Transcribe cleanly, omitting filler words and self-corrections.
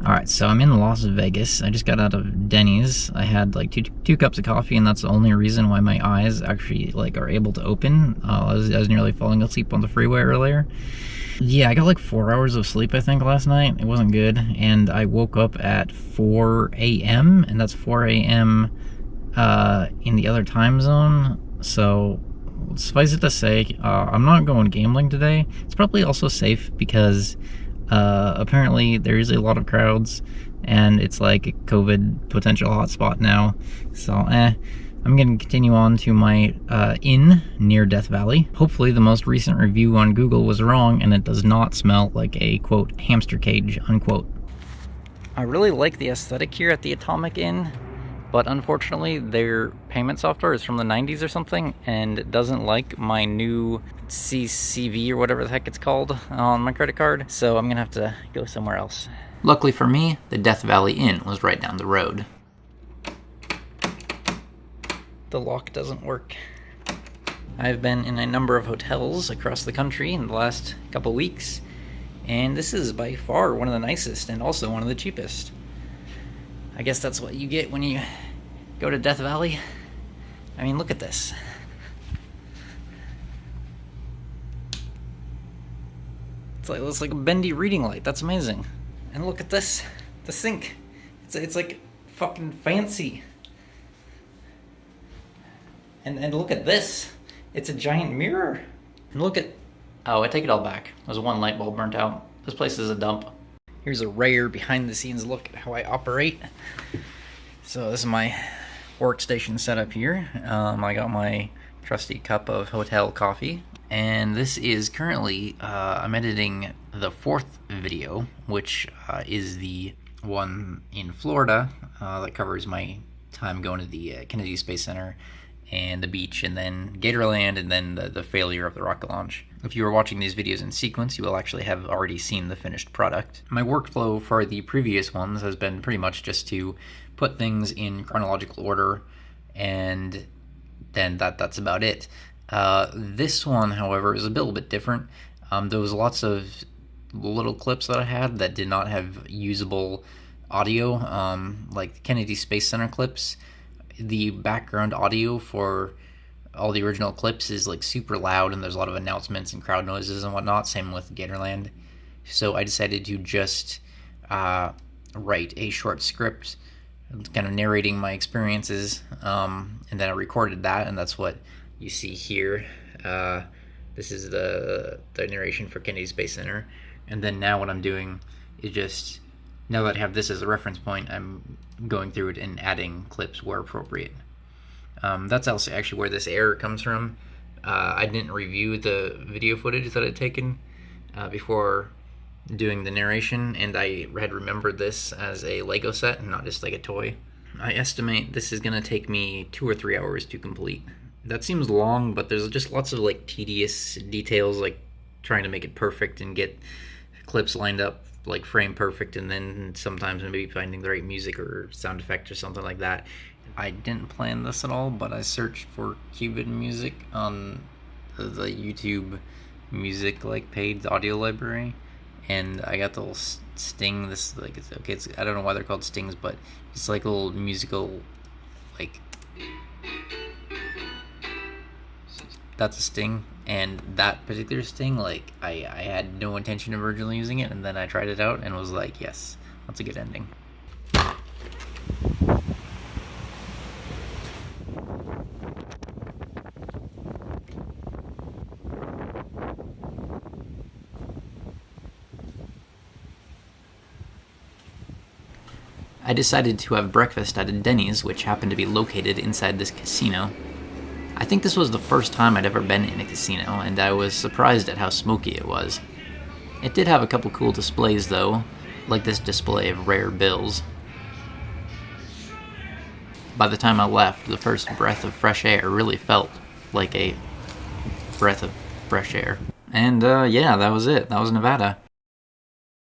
Alright, so I'm in Las Vegas. I just got out of Denny's. I had like two cups of coffee, and that's the only reason why my eyes actually like are able to open. I was nearly falling asleep on the freeway earlier. Yeah, I got like 4 hours of sleep, I think, last night. It wasn't good, and I woke up at 4 a.m., and that's 4 a.m. In the other time zone. So suffice it to say, I'm not going gambling today. It's probably also safe because apparently there is a lot of crowds, and it's like a COVID potential hotspot now. So, I'm going to continue on to my inn near Death Valley. Hopefully the most recent review on Google was wrong, and it does not smell like a, quote, hamster cage, unquote. I really like the aesthetic here at the Atomic Inn, but unfortunately their payment software is from the 90s or something, and it doesn't like my new CCV or whatever the heck it's called on my credit card, so I'm gonna have to go somewhere else. Luckily for me, the Death Valley Inn was right down the road. The lock doesn't work. I've been in a number of hotels across the country in the last couple weeks, and this is by far one of the nicest and also one of the cheapest. I guess that's what you get when you go to Death Valley. I mean, look at this. It's like a bendy reading light. That's amazing. And look at this. The sink. It's like fucking fancy. And look at this. It's a giant mirror. And look at... Oh, I take it all back. There's one light bulb burnt out. This place is a dump. Here's a rare behind-the-scenes look at how I operate. So this is my workstation setup here. I got my trusty cup of hotel coffee. And this is currently, I'm editing the 4th video, which is the one in Florida that covers my time going to the Kennedy Space Center and the beach, and then Gatorland, and then the failure of the rocket launch. If you are watching these videos in sequence, you will actually have already seen the finished product. My workflow for the previous ones has been pretty much just to put things in chronological order, and then that's about it. This one, however, is a little bit different. There was lots of little clips that I had that did not have usable audio, like the Kennedy Space Center clips. The background audio for all the original clips is like super loud, and there's a lot of announcements and crowd noises and whatnot. Same with Gatorland. So I decided to just write a short script kind of narrating my experiences, and then I recorded that, and that's what you see here. This is the narration for Kennedy Space Center, and then now what I'm doing is just, now that I have this as a reference point, I'm going through it and adding clips where appropriate. That's also actually where this error comes from. I didn't review the video footage that I'd taken before doing the narration, and I had remembered this as a Lego set and not just like a toy. I estimate this is going to take me 2 or 3 hours to complete. That seems long, but there's just lots of like tedious details, like trying to make it perfect and get clips lined up like frame perfect, and then sometimes maybe finding the right music or sound effect or something like that. I didn't plan this at all, but I searched for Cuban music on the YouTube music like paid audio library, and I got the little sting. This like it's I don't know why they're called stings, but it's like a little musical, like that's a sting. And that particular sting, like I had no intention of originally using it, and then I tried it out and was like, yes, that's a good ending. I decided to have breakfast at a Denny's, which happened to be located inside this casino. I think this was the first time I'd ever been in a casino, and I was surprised at how smoky it was. It did have a couple cool displays though, like this display of rare bills. By the time I left, the first breath of fresh air really felt like a breath of fresh air. And yeah, that was it. That was Nevada.